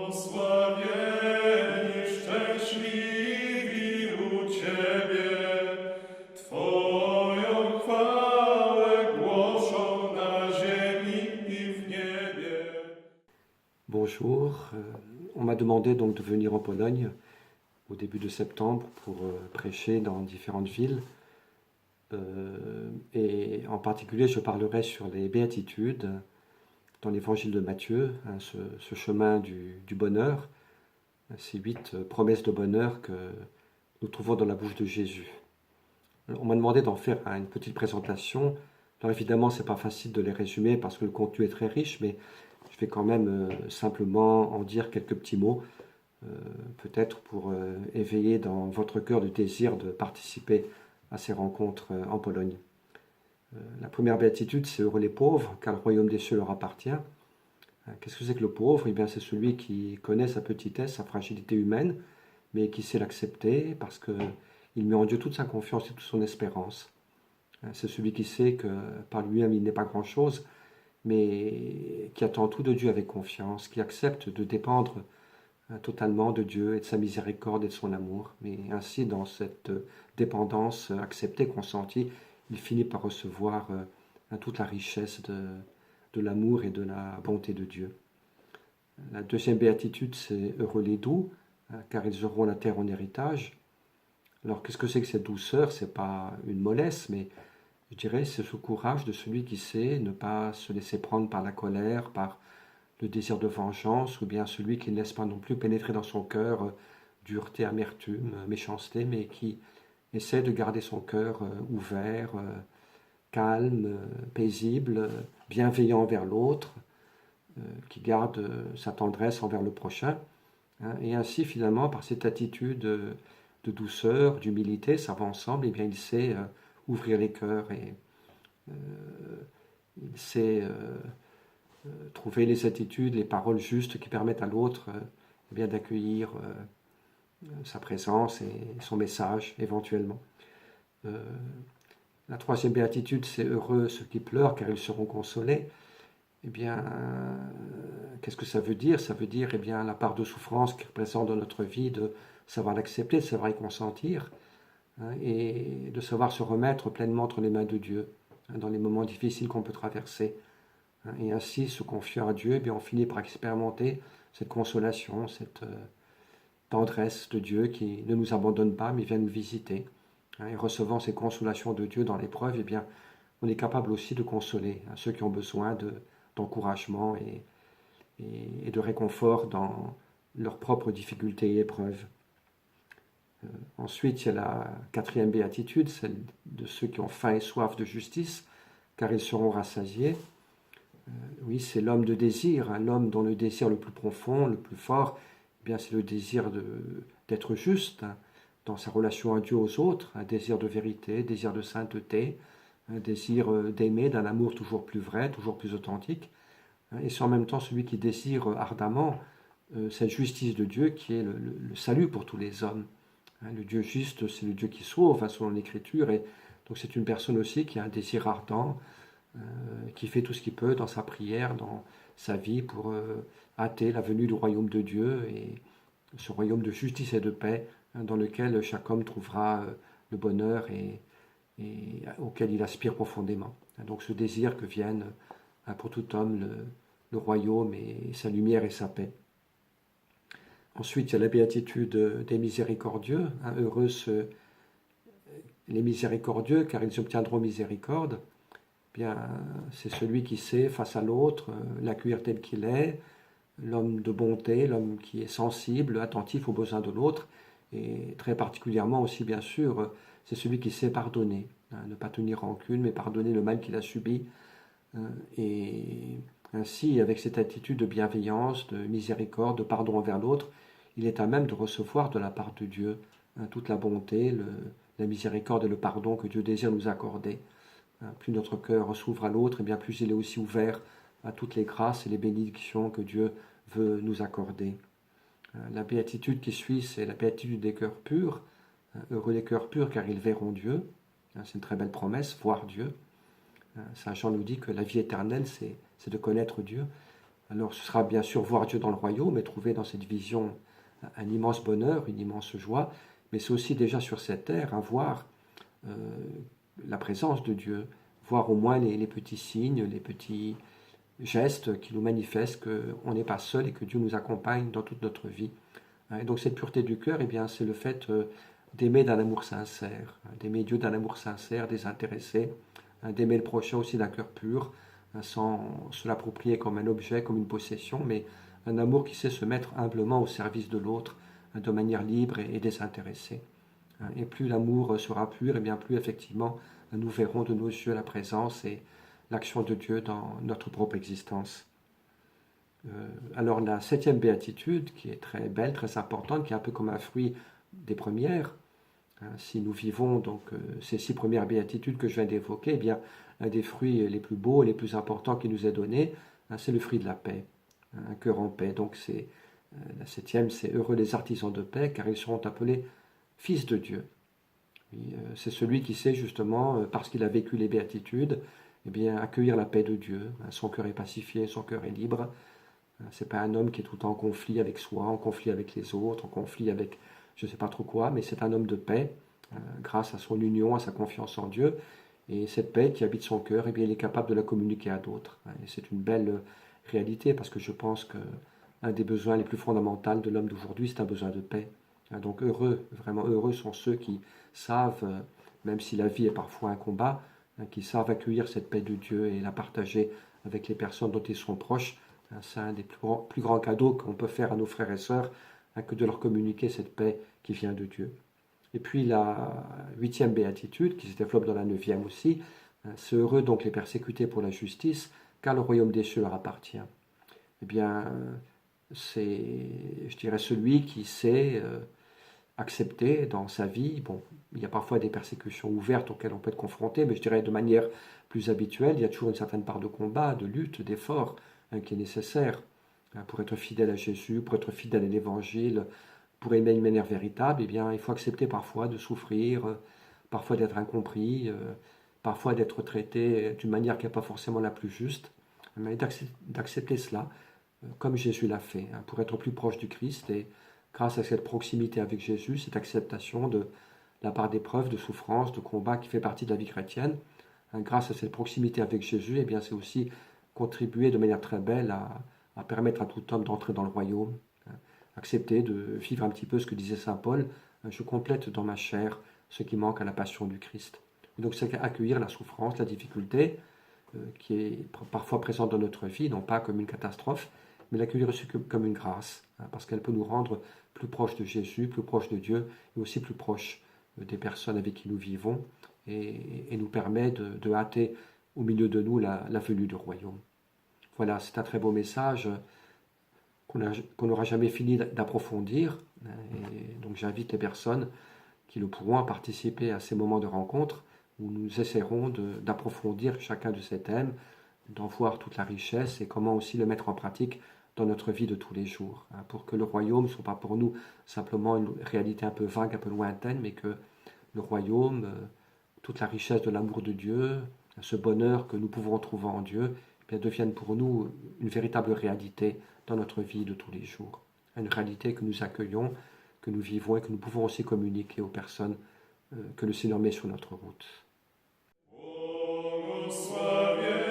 Błogosławieni, szczęśliwi u Ciebie, Twoją chwałę głoszą na ziemi i w niebie. Bonjour, on m'a demandé donc de venir en Pologne au début de septembre pour prêcher dans différentes villes. Et en particulier, je parlerai sur les béatitudes dans l'évangile de Matthieu, ce chemin du bonheur, ces 8 promesses de bonheur que nous trouvons dans la bouche de Jésus. Alors, on m'a demandé d'en faire une petite présentation. Alors évidemment, c'est pas facile de les résumer parce que le contenu est très riche, mais je vais quand même simplement en dire quelques petits mots, peut-être pour éveiller dans votre cœur le désir de participer à ces rencontres en Pologne. La première béatitude, c'est heureux les pauvres, car le royaume des cieux leur appartient. Qu'est-ce que c'est que le pauvre? Eh bien, c'est celui qui connaît sa petitesse, sa fragilité humaine, mais qui sait l'accepter parce qu'il met en Dieu toute sa confiance et toute son espérance. C'est celui qui sait que par lui-même il n'est pas grand-chose, mais qui attend tout de Dieu avec confiance, qui accepte de dépendre totalement de Dieu et de sa miséricorde et de son amour. Mais ainsi, dans cette dépendance acceptée, consentie, il finit par recevoir toute la richesse de l'amour et de la bonté de Dieu. La deuxième béatitude, c'est heureux les doux, car ils auront la terre en héritage. Alors, qu'est-ce que c'est que cette douceur? C'est pas une mollesse, mais je dirais c'est ce courage de celui qui sait ne pas se laisser prendre par la colère, par le désir de vengeance, ou bien celui qui ne laisse pas non plus pénétrer dans son cœur dureté, amertume, méchanceté, mais qui essaie de garder son cœur ouvert, calme, paisible, bienveillant envers l'autre, qui garde sa tendresse envers le prochain. Et ainsi, finalement, par cette attitude de douceur, d'humilité, ça va ensemble, et bien il sait ouvrir les cœurs et il sait trouver les attitudes, les paroles justes qui permettent à l'autre bien d'accueillir sa présence et son message éventuellement. La troisième béatitude, c'est heureux ceux qui pleurent car ils seront consolés. Eh bien, qu'est-ce que ça veut dire? Ça veut dire la part de souffrance qui représente dans notre vie, de savoir l'accepter, de savoir y consentir, et de savoir se remettre pleinement entre les mains de Dieu dans les moments difficiles qu'on peut traverser. Et ainsi, se confiant à Dieu, eh bien, on finit par expérimenter cette consolation, cette tendresse de Dieu qui ne nous abandonne pas, mais vient nous visiter. Et recevant ces consolations de Dieu dans l'épreuve, eh bien, on est capable aussi de consoler ceux qui ont besoin d'encouragement et de réconfort dans leurs propres difficultés et épreuves. Ensuite, il y a la quatrième béatitude, celle de ceux qui ont faim et soif de justice, car ils seront rassasiés. Oui, c'est l'homme de désir, l'homme dont le désir le plus profond, le plus fort, eh bien, c'est le désir d'être juste dans sa relation à Dieu, aux autres, un désir de vérité, un désir de sainteté, un désir d'aimer, d'un amour toujours plus vrai, toujours plus authentique. Et c'est en même temps celui qui désire ardemment cette justice de Dieu qui est le salut pour tous les hommes. Le Dieu juste, c'est le Dieu qui sauve, selon l'Écriture, et donc c'est une personne aussi qui a un désir ardent, qui fait tout ce qu'il peut dans sa prière, dans sa vie pour hâter la venue du royaume de Dieu et ce royaume de justice et de paix dans lequel chaque homme trouvera le bonheur et auquel il aspire profondément. Donc ce désir que vienne pour tout homme le royaume et sa lumière et sa paix. Ensuite, il y a la béatitude des miséricordieux. Heureux les miséricordieux, car ils obtiendront miséricorde. Bien, c'est celui qui sait, face à l'autre, l'accueillir tel qu'il est, l'homme de bonté, l'homme qui est sensible, attentif aux besoins de l'autre, et très particulièrement aussi, bien sûr, c'est celui qui sait pardonner, ne pas tenir rancune, mais pardonner le mal qu'il a subi. Et ainsi, avec cette attitude de bienveillance, de miséricorde, de pardon envers l'autre, il est à même de recevoir de la part de Dieu toute la bonté, la miséricorde et le pardon que Dieu désire nous accorder. Plus notre cœur s'ouvre à l'autre, et bien plus il est aussi ouvert à toutes les grâces et les bénédictions que Dieu veut nous accorder. La béatitude qui suit, c'est la béatitude des cœurs purs. Heureux les cœurs purs, car ils verront Dieu. C'est une très belle promesse, voir Dieu. Saint Jean nous dit que la vie éternelle, c'est de connaître Dieu. Alors ce sera bien sûr voir Dieu dans le royaume et trouver dans cette vision un immense bonheur, une immense joie, mais c'est aussi déjà sur cette terre voir euh, la présence de Dieu, voir au moins les petits signes, les petits gestes qui nous manifestent qu'on n'est pas seul et que Dieu nous accompagne dans toute notre vie. Et donc cette pureté du cœur, eh bien, c'est le fait d'aimer d'un amour sincère, d'aimer Dieu d'un amour sincère, désintéressé, d'aimer le prochain aussi d'un cœur pur, sans se l'approprier comme un objet, comme une possession, mais un amour qui sait se mettre humblement au service de l'autre, de manière libre et désintéressée. Et plus l'amour sera pur, et bien plus effectivement nous verrons de nos yeux la présence et l'action de Dieu dans notre propre existence. Alors la septième béatitude, qui est très belle, très importante, qui est un peu comme un fruit des premières, si nous vivons donc ces 6 premières béatitudes que je viens d'évoquer, eh bien un des fruits les plus beaux et les plus importants qui nous est donné, c'est le fruit de la paix, un cœur en paix. Donc c'est la septième, c'est heureux les artisans de paix, car ils seront appelés fils de Dieu. C'est celui qui sait justement, parce qu'il a vécu les béatitudes, eh bien accueillir la paix de Dieu. Son cœur est pacifié, son cœur est libre. C'est pas un homme qui est tout le temps en conflit avec soi, en conflit avec les autres, en conflit avec je ne sais pas trop quoi, mais c'est un homme de paix, grâce à son union, à sa confiance en Dieu. Et cette paix qui habite son cœur, eh bien, il est capable de la communiquer à d'autres. Et c'est une belle réalité parce que je pense qu'un des besoins les plus fondamentaux de l'homme d'aujourd'hui, c'est un besoin de paix. Donc heureux, vraiment heureux sont ceux qui savent, même si la vie est parfois un combat, qui savent accueillir cette paix de Dieu et la partager avec les personnes dont ils sont proches. C'est un des plus grands cadeaux qu'on peut faire à nos frères et sœurs, que de leur communiquer cette paix qui vient de Dieu. Et puis la huitième béatitude, qui se développe dans la neuvième aussi, c'est heureux donc les persécutés pour la justice, car le royaume des cieux leur appartient. Eh bien, c'est, je dirais, celui qui sait accepter dans sa vie, bon, il y a parfois des persécutions ouvertes auxquelles on peut être confronté, mais je dirais de manière plus habituelle, il y a toujours une certaine part de combat, de lutte, d'effort qui est nécessaire pour être fidèle à Jésus, pour être fidèle à l'Évangile, pour aimer d'une manière véritable, eh bien, il faut accepter parfois de souffrir, parfois d'être incompris, parfois d'être traité d'une manière qui n'est pas forcément la plus juste, mais d'accepter cela comme Jésus l'a fait, pour être plus proche du Christ et grâce à cette proximité avec Jésus, cette acceptation de la part d'épreuves, de souffrances, de combats qui fait partie de la vie chrétienne, grâce à cette proximité avec Jésus, eh bien, c'est aussi contribuer de manière très belle à permettre à tout homme d'entrer dans le royaume, accepter de vivre un petit peu ce que disait saint Paul, je complète dans ma chair ce qui manque à la passion du Christ. Et donc c'est accueillir la souffrance, la difficulté qui est parfois présente dans notre vie, non pas comme une catastrophe, mais l'accueillir aussi comme une grâce, parce qu'elle peut nous rendre plus proches de Jésus, plus proches de Dieu, et aussi plus proches des personnes avec qui nous vivons, et nous permet de hâter au milieu de nous la venue du royaume. Voilà, c'est un très beau message qu'on n'aura jamais fini d'approfondir. Et donc j'invite les personnes qui le pourront à participer à ces moments de rencontre où nous essaierons d'approfondir chacun de ces thèmes, d'en voir toute la richesse et comment aussi le mettre en pratique dans notre vie de tous les jours, pour que le royaume ne soit pas pour nous simplement une réalité un peu vague, un peu lointaine, mais que le royaume, toute la richesse de l'amour de Dieu, ce bonheur que nous pouvons trouver en Dieu, eh bien, deviennent pour nous une véritable réalité dans notre vie de tous les jours. Une réalité que nous accueillons, que nous vivons et que nous pouvons aussi communiquer aux personnes que le Seigneur met sur notre route. Błogosławie